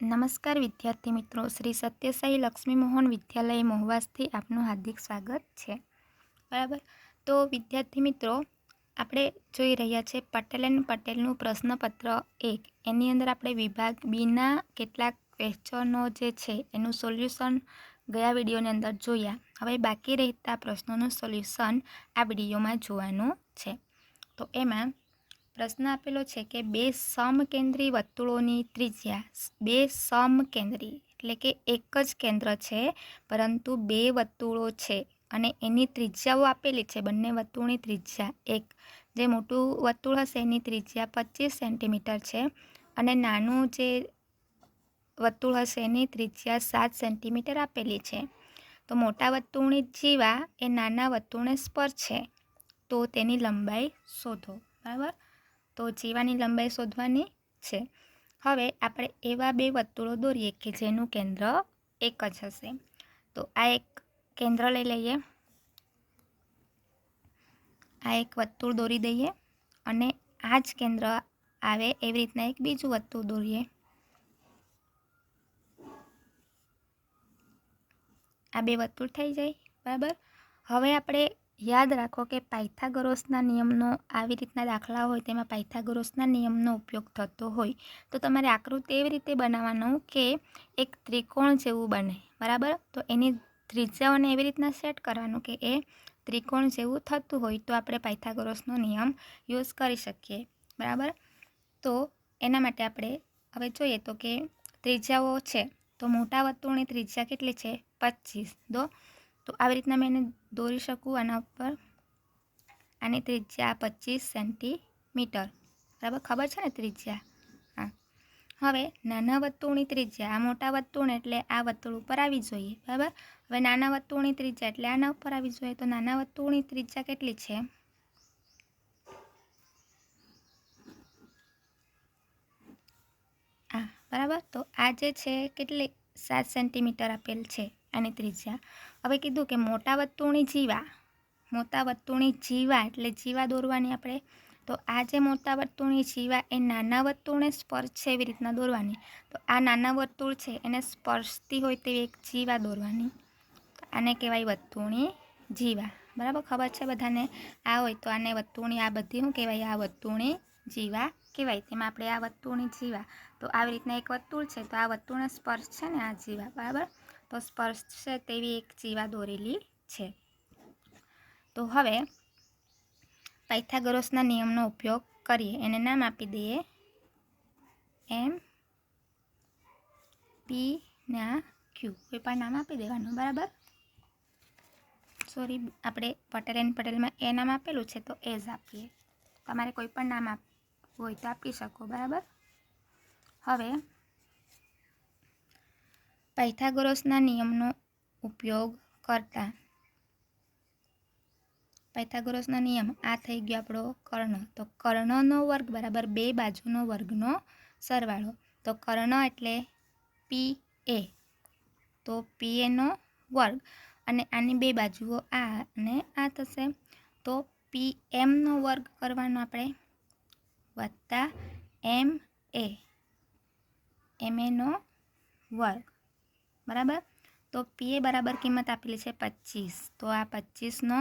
નમસ્કાર વિદ્યાર્થી મિત્રો, શ્રી સત્યસાઈ લક્ષ્મી મોહન વિદ્યાલય મહુવાસથી આપનું હાર્દિક સ્વાગત છે. બરાબર, તો વિદ્યાર્થી મિત્રો, આપણે જોઈ રહ્યા છે પટેલ એન્ડ પટેલનું પ્રશ્નપત્ર 1. એની અંદર આપણે વિભાગ બીના કેટલાક ક્વેશ્ચનો જે છે એનું સોલ્યુશન ગયા વિડીયોની અંદર જોયા. હવે બાકી રહેતા પ્રશ્નોનું સોલ્યુશન આ વિડીયોમાં જોવાનું છે. તો એમાં પ્રશ્ન આપેલો છે કે બે સમકેન્દ્રી વર્તુળોની ત્રિજ્યા, બે સમકેન્દ્રી એટલે કે એક જ કેન્દ્ર છે પરંતુ બે વર્તુળો છે અને એની ત્રિજ્યાઓ આપેલી છે. બંને વર્તુળની ત્રિજ્યા એક, જે મોટું વર્તુળ હશે એની ત્રિજ્યા 25 સેન્ટીમીટર છે અને નાનું જે વર્તુળ હશે એની ત્રિજ્યા 7 સેન્ટીમીટર આપેલી છે. તો મોટા વર્તુળની જીવા એ નાના વર્તુળને સ્પર્શે તો તેની લંબાઈ શોધો. બરાબર, તો જીવાની લંબાઈ શોધવાની છે. હવે આપણે એવા બે વર્તુળો દોરીએ કે જેનું કેન્દ્ર એક જ હશે. તો આ એક કેન્દ્ર લઈ લઈએ, આ એક વર્તુળ દોરી દઈએ અને આ જ કેન્દ્ર આવે એવી રીતના એક બીજું વર્તુળ દોરીએ. આ બે વર્તુળ થઈ જાય. બરાબર, હવે આપણે યાદ રાખો કે પાયથાગોરસના નિયમનો આવી રીતના દાખલા હોય તેમાં પાયથાગોરસના નિયમનો ઉપયોગ થતો હોય તો તમારે આકૃતિ એવી રીતે બનાવવાનું કે એક ત્રિકોણ જેવું બને. બરાબર, તો એની ત્રિજ્યાઓને એવી રીતના સેટ કરવાનું કે એ ત્રિકોણ જેવું થતું હોય તો આપણે પાયથાગોરસનો નિયમ યુઝ કરી શકીએ. બરાબર, તો એના માટે આપણે હવે જોઈએ તો કે ત્રિજ્યાઓ છે. તો મોટા વર્તુળની ત્રિજ્યા કેટલી છે? 25. તો આવી રીતના મેં એને દોરી શકું આના ઉપર. આની ત્રિજ્યા 25 સેન્ટીમીટર. બરાબર, ખબર છે ને ત્રિજ્યા? હા. હવે નાના વર્તુળની ત્રિજ્યા, આ મોટા વર્તુળ એટલે આ વર્તુળ ઉપર આવી જોઈએ. બરાબર, હવે નાના વર્તુળની ત્રિજ્યા એટલે આના ઉપર આવી જોઈએ. તો નાના વર્તુળની ત્રિજ્યા કેટલી છે? બરાબર, તો આ જે છે કેટલી 7 સેન્ટીમીટર આપેલ છે આની ત્રિજ્યા. હવે કીધું કે મોટા વર્તુળની જીવા, મોટા વર્તુળની જીવા એટલે જીવા દોરવાની આપણે. તો આ જે મોટા વર્તુળની જીવા એ નાના વર્તુળને સ્પર્શે એવી રીતના દોરવાની. તો આ નાના વર્તુળ છે એને સ્પર્શતી હોય તેવી એક જીવા દોરવાની. આને કહેવાય વર્તુળની જીવા. બરાબર, ખબર છે બધાને? આ હોય તો આને વર્તુળની, આ બધી શું કહેવાય? આ વર્તુળની જીવા કહેવાય. તેમાં આપણે આ વર્તુળની જીવા, તો આવી રીતના એક વર્તુળ છે તો આ વર્તુળને સ્પર્શ છે ને આ જીવા. બરાબર, તો સ્પર્શ છે તેવી એક જીવા દોરેલી છે. તો હવે પાયથાગોરસના નિયમનો ઉપયોગ કરીએ. એને નામ આપી દઈએ એમ પી ના ક્યુ, કોઈ પણ નામ આપી દેવાનું. બરાબર, સોરી, આપણે પટેલ એન્ડ પટેલમાં એ નામ આપેલું છે તો એ જ આપીએ. તમારે કોઈ પણ નામ આપવું હોય તો આપી શકો. બરાબર, હવે પાયથાગોરસના નિયમનો ઉપયોગ કરતા, પાયથાગોરસનો નિયમ આ થઈ ગયો આપણો કર્ણ. તો કર્ણનો વર્ગ બરાબર બે બાજુનો વર્ગનો સરવાળો. તો કર્ણ એટલે પી એ, તો પી એનો વર્ગ અને આની બે બાજુઓ આ અને આ થશે. તો પી એમનો વર્ગ કરવાનો આપણે વત્તા એમ એનો વર્ગ. બરાબર, તો પી એ બરાબર કિંમત આપેલી છે 25. તો આ 25નો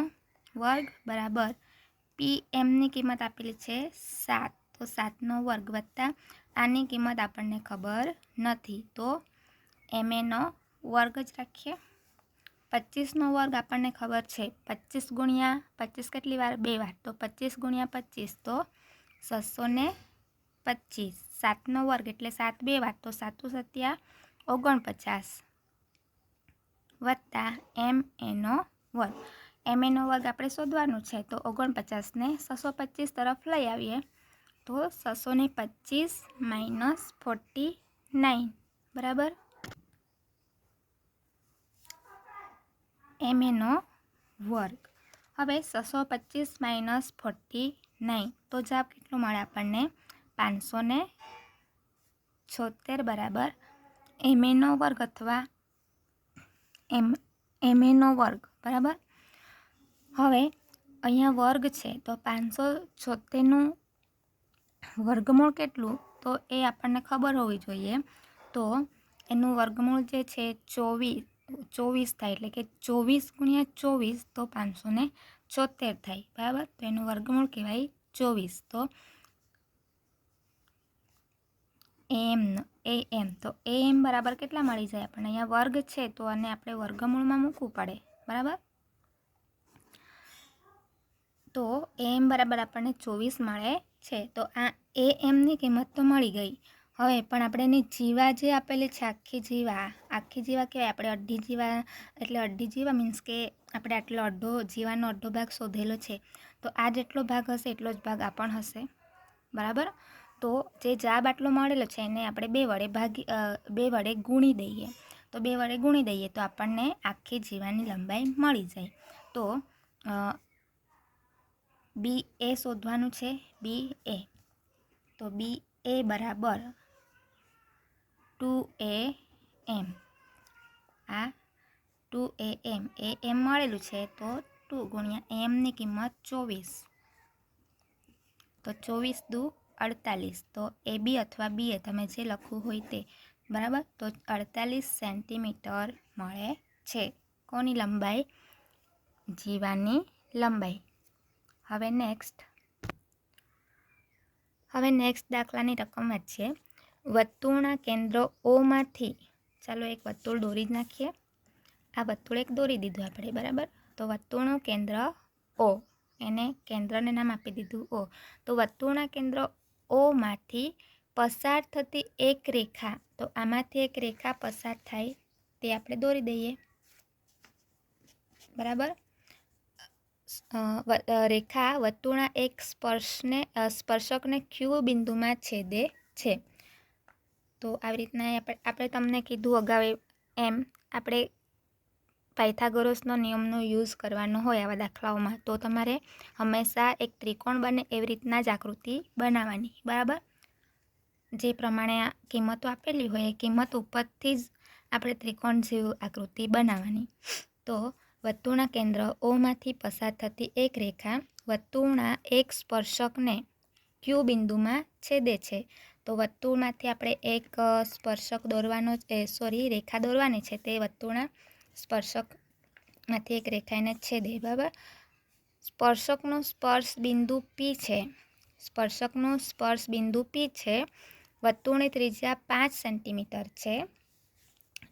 વર્ગ બરાબર પી એમની કિંમત આપેલી છે 7. તો 7નો વર્ગ વત્તા આની કિંમત આપણને ખબર નથી તો એમ એનો વર્ગ જ રાખીએ. 25નો વર્ગ આપણને ખબર છે 25 ગુણ્યા 25 કેટલી વાર? 2 વાર. તો 25 ગુણ્યા 25 તો 625. 7નો વર્ગ એટલે 7 2 વાર તો 7 7 49 વત્તા એમ એનો વર્ગ. એમ એનો વર્ગ આપણે શોધવાનું છે તો 49ને 625 તરફ લઈ આવીએ તો 625 માઇનસ 49. બરાબર, એમ એનો વર્ગ. હવે 625 માઇનસ 49 તો જવાબ કેટલો મળે આપણને? 576 બરાબર એમ એનો વર્ગ અથવા એમ એનો વર્ગ. બરાબર, હવે અહીંયા વર્ગ છે તો 576નું વર્ગમૂળ કેટલું તો એ આપણને ખબર હોવી જોઈએ. તો એનું વર્ગમૂળ જે છે 24 થાય, એટલે કે 24 ગુણ્યા 24 તો 576 થાય, બરાબર. તો એનું વર્ગમૂળ કહેવાય 24. તો am તો am બરાબર કેટલા મળી જાય આપણને? અહીંયા વર્ગ છે તો આને આપણે વર્ગમૂળમાં મૂકવું પડે, બરાબર. તો am બરાબર આપણને 24 મળે છે. તો આ amની કિંમત તો મળી ગઈ. હવે પણ આપણે એની જીવા જે આપેલી છે, આખી જીવા કહેવાય. આપણે અડધી જીવા એટલે અડધી જીવા મીન્સ કે આપણે આટલો જીવાનો અડધો ભાગ શોધેલો છે, તો આ જેટલો ભાગ હશે એટલો જ ભાગ આ પણ હશે, બરાબર. તો જે જવાબ આટલો મળેલો છે એને આપણે 2 વડે ગુણી દઈએ. તો 2 વડે ગુણી દઈએ તો આપણને આખી જીવાની લંબાઈ મળી જાય. તો બી એ શોધવાનું છે, બી એ. તો બી એ બરાબર 2am. આ 2am am મળેલું છે તો 2 ગુણ્યા amની કિંમત 24. તો 24 દુ 48. તો એ બી અથવા બી એ તમે જે લખવું હોય તે, બરાબર. તો 48 સેન્ટીમીટર મળે છે. કોની લંબાઈ? જીવાની લંબાઈ. હવે નેક્સ્ટ દાખલાની રકમ વાંચીએ. વર્તુળના કેન્દ્ર ઓમાંથી, ચાલો એક વર્તુળ દોરી જ નાખીએ. આ વર્તુળ એક દોરી દીધું આપણે, બરાબર. તો વર્તુળનું કેન્દ્ર ઓ, કેન્દ્રને નામ આપી દીધું ઓ. તો વર્તુળના કેન્દ્ર ઓમાંથી પસાર થતી એક રેખા, તો આમાંથી એક રેખા પસાર થાય તે આપણે દોરી દઈએ, બરાબર. રેખા વર્તુળના એક સ્પર્શકને ક્યુ બિંદુમાં છેદે છે. તો આવી રીતના આપણે તમને કીધું અગાઉ એમ આપણે પાયથાગોરસનો નિયમનો યુઝ કરવાનો હોય આવા દાખલાઓમાં, તો તમારે હંમેશા એક ત્રિકોણ બને એવી રીતના જ આકૃતિ બનાવવાની, બરાબર. જે પ્રમાણે આ કિંમતો આપેલી હોય એ કિંમત ઉપરથી જ આપણે ત્રિકોણ જેવી આકૃતિ બનાવવાની. તો વર્તુળના કેન્દ્ર ઓમાંથી પસાર થતી એક રેખા વર્તુળના એક સ્પર્શકને ક્યુ બિંદુમાં છેદે છે. તો વર્તુળમાંથી આપણે એક રેખા દોરવાની છે. તે વર્તુળના સ્પર્શકમાંથી એક રેખા એને છેદે, બરાબર. સ્પર્શકનો સ્પર્શ બિંદુ પી છે. વર્તુળની ત્રિજ્યા 5 સેન્ટીમીટર છે.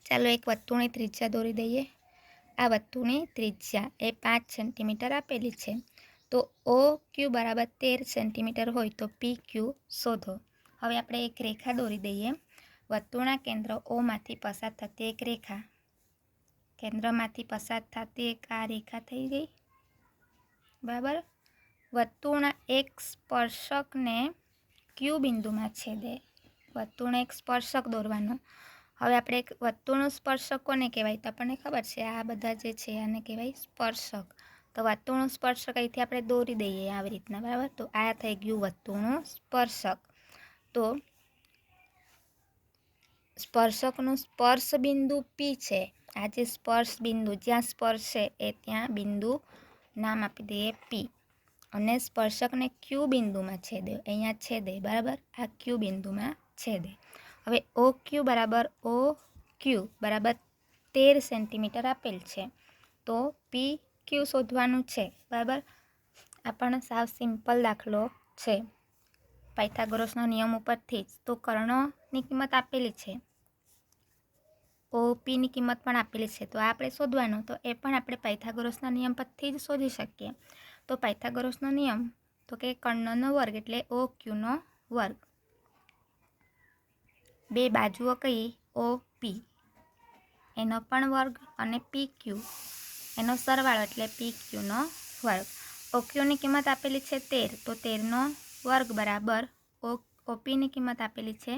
ચાલો એક વર્તુળની ત્રિજ્યા દોરી દઈએ. આ વર્તુળની ત્રિજ્યા એ 5 સેન્ટીમીટર આપેલી છે. તો ઓ ક્યુ બરાબર 13 સેન્ટીમીટર હોય તો પી ક્યુ શોધો. હવે આપણે એક રેખા દોરી દઈએ. વર્તુળના કેન્દ્ર ઓમાંથી પસાર થતી એક રેખા, કેન્દ્રમાંથી પસાર થતી એક આ રેખા થઈ ગઈ, બરાબર. વર્તુળના એક સ્પર્શકને ક્યુ બિંદુમાં છેદે. વર્તુળને એક સ્પર્શક દોરવાનો. હવે આપણે એક વર્તુળનું સ્પર્શક કોને કહેવાય? તો આપણને ખબર છે આ બધા જે છે આને કહેવાય સ્પર્શક. તો વર્તુળનું સ્પર્શક અહીંથી આપણે દોરી દઈએ આવી રીતના, બરાબર. તો આ થઈ ગયું વર્તુળનું સ્પર્શક. તો સ્પર્શકનું સ્પર્શ બિંદુ પી છે. આ જે સ્પર્શ બિંદુ જ્યાં સ્પર્શે એ ત્યાં બિંદુ નામ આપી દઈએ પી. અને સ્પર્શકને ક્યુ બિંદુમાં છેદે, અહીંયા છેદે, બરાબર. આ ક્યુ બિંદુમાં છેદે. હવે ઓ ક્યુ બરાબર 13 સેન્ટીમીટર આપેલ છે. તો પી ક્યુ શોધવાનું છે, બરાબર. આ પણ સાવ સિમ્પલ દાખલો છે પાયથાગોરસનો નિયમ ઉપરથી જ. તો કર્ણની કિંમત આપેલી છે, ઓપીની કિંમત પણ આપેલી છે. તો આ આપણે શોધવાનું, તો એ પણ આપણે પાયથાગોરસના નિયમ પરથી જ શોધી શકીએ. તો પાયથાગોરસનો નિયમ તો કે કર્ણનો વર્ગ એટલે ઓ ક્યુનો વર્ગ. બે બાજુઓ કઈ? ઓ પી એનો પણ વર્ગ અને પી ક્યુ એનો સરવાળો એટલે પી ક્યુનો વર્ગ. ઓ ક્યુની કિંમત આપેલી છે 13, તો 13નો વર્ગ બરાબર ઓપીની કિંમત આપેલી છે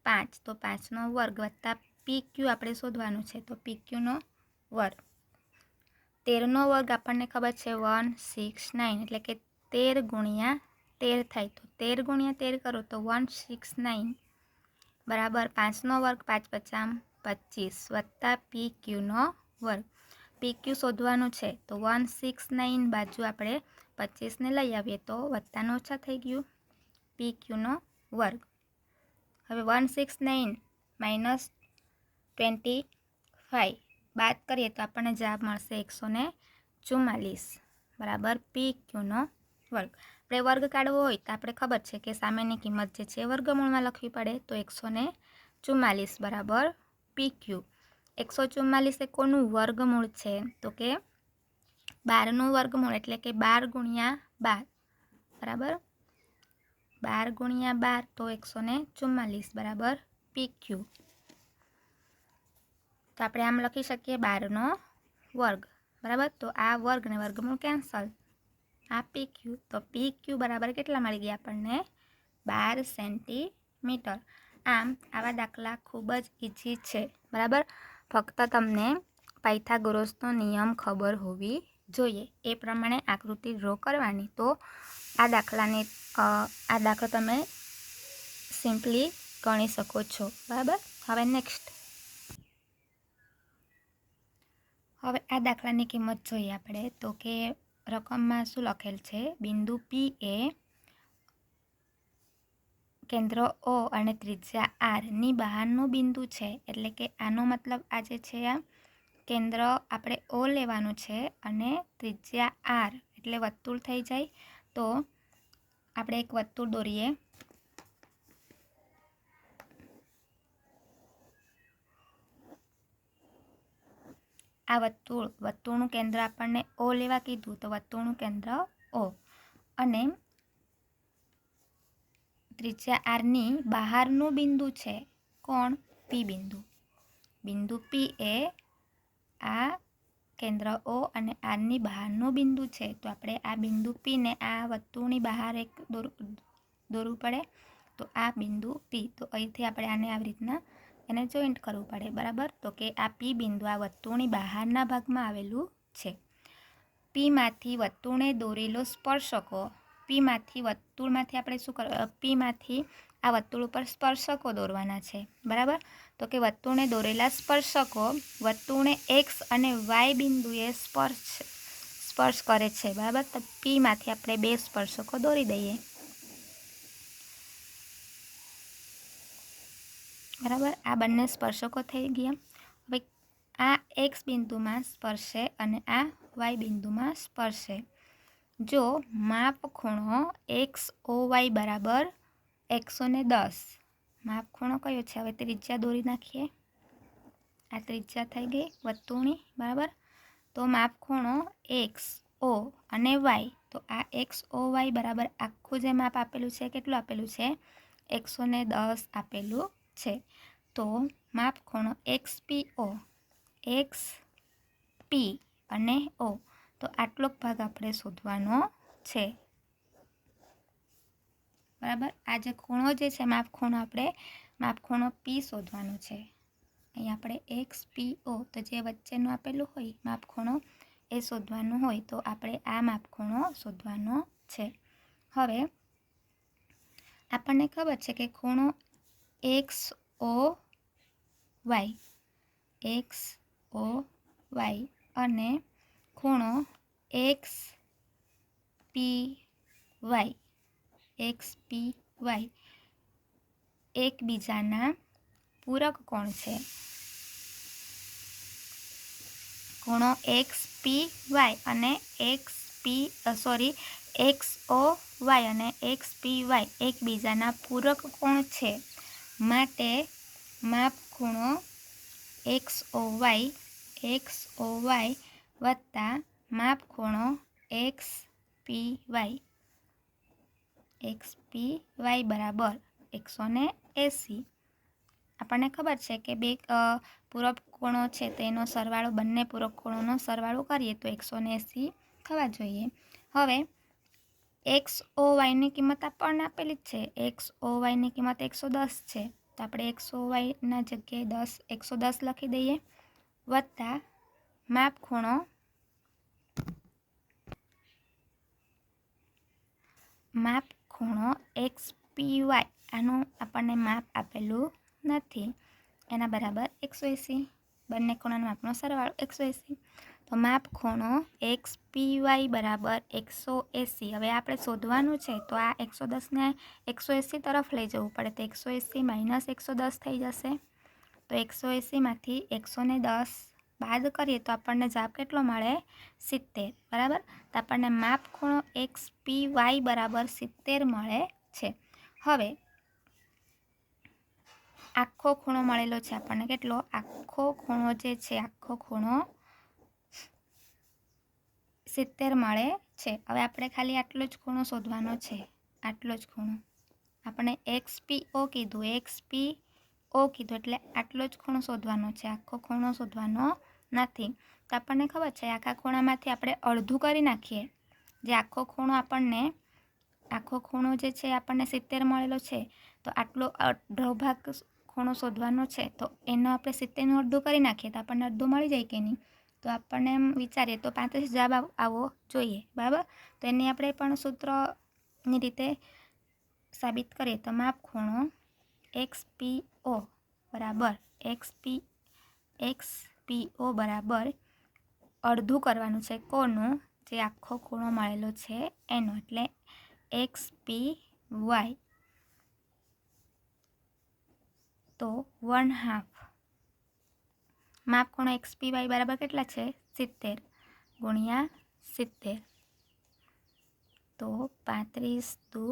5, તો 5નો વર્ગ વત્તા પી ક્યુ આપણે શોધવાનું છે. તો પી ક્યુનો વર્ગ. 13નો વર્ગ આપણને ખબર છે 169, એટલે કે 13 ગુણ્યા 13 થાય. તો 13 ગુણ્યા 13 કરો તો 169 બરાબર 5નો વર્ગ 5 × 5 = 25 વત્તા પી ક્યુનો વર્ગ. પી ક્યુ શોધવાનું છે તો 169 બાજુ આપણે 25ને લઈ આવીએ તો વત્તાનો ઓછા થઈ ગયું પી ક્યુનો વર્ગ. હવે 169 - 25 બાદ કરીએ તો આપણને જવાબ મળશે 144 બરાબર PQનો વર્ગ. આપણે વર્ગ કાઢવો હોય તો આપણે ખબર છે કે સામેની કિંમત જે છે વર્ગમૂળમાં લખવી પડે. તો 144 બરાબર PQ. 144 એ કોનું વર્ગમૂળ છે? તો કે 12નું વર્ગમૂળ, એટલે કે 12 ગુણ્યા 12 બરાબર 12 ગુણ્યા 12 તો 144 બરાબર PQ. તો આપણે આમ લખી શકીએ 12નો વર્ગ બરાબર. તો આ વર્ગ ને વર્ગમૂળ કેન્સલ, આ PQ. તો PQ બરાબર કેટલા મળી ગયા આપણને? 12 સેન્ટીમીટર. આમ આવા દાખલા ખૂબ જ ઇઝી છે બરાબર. ફક્ત તમને પાયથાગોરસનો નિયમ ખબર હોવી જોઈએ. એ પ્રમાણે આકૃતિ ડ્રો કરવાની. તો આ દાખલો તમે સિમ્પલી ગણી શકો છો બરાબર. હવે નેક્સ્ટ, હવે આ દાખલાની કિંમત જોઈએ આપણે. તો કે રકમમાં શું લખેલ છે? બિંદુ P એ કેન્દ્ર O અને ત્રિજ્યા R ની બહારનું બિંદુ છે. એટલે કે આનો મતલબ આ જે છે આ કેન્દ્ર આપણે O લેવાનું છે અને ત્રિજ્યા R એટલે વર્તુળ થઈ જાય. તો આપણે એક વર્તુળ દોરીએ. આ વર્તુળનું કેન્દ્ર આપણને O લેવા કીધું, તો વર્તુળનું કેન્દ્ર O અને ત્રિજ્યા R ની બહારનું બિંદુ છે કોણ? P બિંદુ. બિંદુ P એ આ કેન્દ્ર O અને R ની બહારનું બિંદુ છે. તો આપણે આ બિંદુ P ને આ વર્તુળની બહાર એક દોરવું પડે. તો આ બિંદુ P, તો અહીંથી આપણે આને આવી રીતના એને જોઈન્ટ કરવું પડે બરાબર. તો કે આ P બિંદુ આ વર્તુળની બહારના ભાગમાં આવેલું છે. P માંથી વર્તુળને દોરેલો સ્પર્શકો, વર્તુળમાંથી આપણે શું કરવું? P માંથી આ વર્તુળ ઉપર સ્પર્શકો દોરવાના છે બરાબર. તો કે વર્તુળને દોરેલા સ્પર્શકો વર્તુળને X અને Y બિંદુએ સ્પર્શ કરે છે બરાબર. તો P માંથી આપણે 2 સ્પર્શકો દોરી દઈએ બરાબર. આ બંને સ્પર્શકો થઈ ગયા. હવે આ X બિંદુમાં સ્પર્શે અને આ Y બિંદુમાં સ્પર્શે. જો માપ ખૂણો XOY બરાબર 110, માપ ખૂણો કયો છે? હવે ત્રિજ્યા દોરી નાખીએ. આ ત્રિજ્યા થઈ ગઈ વર્તુળની બરાબર. તો માપ ખૂણો XO અને Y, તો આ XOY બરાબર આખું જે માપ આપેલું છે કેટલું આપેલું છે? 110 આપેલું છે. તો માપ ખૂણો XPO, XP અને O, તો આટલો ભાગ આપણે શોધવાનો છે બરાબર. આ જે ખૂણો જે છે માપ ખૂણો P શોધવાનો છે. અહીં આપણે XPO, તો જે વચ્ચેનું આપેલું હોય માપ ખૂણો એ શોધવાનું હોય. તો આપણે આ માપ ખૂણો શોધવાનો છે. હવે આપણને ખબર છે કે ખૂણો XOY અને ખૂણો XPY એકબીજાના પૂરક કોણ છે. ખૂણો XPY અને XOY અને XPY એકબીજાના પૂરક કોણ છે. માટે માપ ખૂણો XOY વત્તા માપ ખૂણો XPY બરાબર 180. આપણને ખબર છે કે બે પૂરક કોણો છે તેનો સરવાળો, બંને પૂરક કોણોનો સરવાળો કરીએ તો 180 થવા જોઈએ. હવે XOYની કિંમત આપણને આપેલી જ છે. XOYની કિંમત 110 છે. તો આપણે XOYના જગ્યાએ 110 લખી દઈએ વત્તા માપ ખૂણો XPY, આનું આપણને માપ આપેલું નથી, એના બરાબર 180. બંને ખૂણાના માપનો સરવાળો 180. તો માપ ખૂણો XPY બરાબર 180. હવે આપણે શોધવાનું છે તો આ 110 ને 180 તરફ લઈ જવું પડે. તો 180 - 110 થઈ જશે. તો તો 180માંથી 110 બાદ કરીએ તો આપણને જવાબ કેટલો મળે? 70, બરાબર. તો આપણને માપ ખૂણો XPY બરાબર 70 મળે છે. હવે આખો ખૂણો મળેલો છે આપણને, કેટલો? આખો ખૂણો જે છે, આખો ખૂણો 70 મળે છે. હવે આપણે ખાલી આટલો જ ખૂણો શોધવાનો છે, આટલો જ ખૂણો. આપણે XPO કીધું, XPO કીધું એટલે આટલો જ ખૂણો શોધવાનો છે, આખો ખૂણો શોધવાનો નથી. તો આપણને ખબર છે આખા ખૂણામાંથી આપણે અડધું કરી નાખીએ. જે આખો ખૂણો જે છે આપણને 70 મળેલો છે, તો આટલો અડધો ભાગ ખૂણો શોધવાનો છે, તો એનો આપણે 70નું અડધું કરી નાખીએ તો આપણને અડધું મળી જાય કે નહીં? તો આપણને એમ વિચારીએ તો 35 જવાબ આવવો જોઈએ, બરાબર. તો એની આપણે પણ સૂત્રની રીતે સાબિત કરીએ તો માપ ખૂણો XPO બરાબર XPO બરાબર અડધું કરવાનું છે કોનું? જે આખો ખૂણો મળેલો છે એનો, એટલે XPY. તો 1/2 માપ ખૂણો XPY બરાબર કેટલા છે? 70 ગુણ્યા 70. તો 35 દુ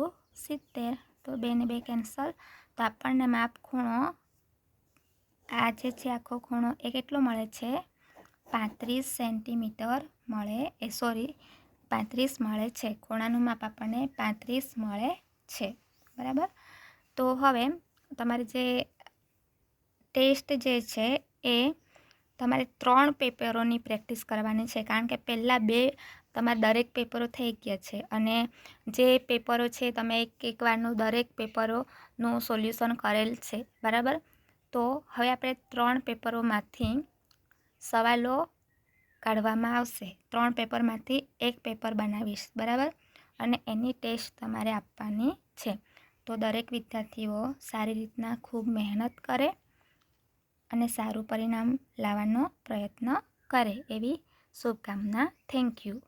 70, તો 2 ને 2 કેન્સલ. તો આપણને માપ ખૂણો આ જે છે આખો ખૂણો એ કેટલો મળે છે? 35 સેન્ટીમીટર મળે, 35 મળે છે. ખૂણાનું માપ આપણને 35 મળે છે, બરાબર. તો હવે તમારે જે ટેસ્ટ જે છે એ તમારે 3 પેપરોની પ્રેક્ટિસ કરવાની છે, કારણ કે પહેલાં 2 તમારા દરેક પેપરો થઈ ગયા છે, અને જે પેપરો છે તમે એક વારનું દરેક પેપરોનું સોલ્યુશન કરેલ છે, બરાબર. તો હવે આપણે 3 પેપરોમાંથી સવાલો કાઢવામાં આવશે. 3 પેપરમાંથી એક પેપર બનાવીશ, બરાબર, અને એની ટેસ્ટ તમારે આપવાની છે. તો દરેક વિદ્યાર્થીઓ સારી રીતના ખૂબ મહેનત કરે અને સારું પરિણામ લાવવાનો પ્રયત્ન કરે એવી શુભકામના. Thank you.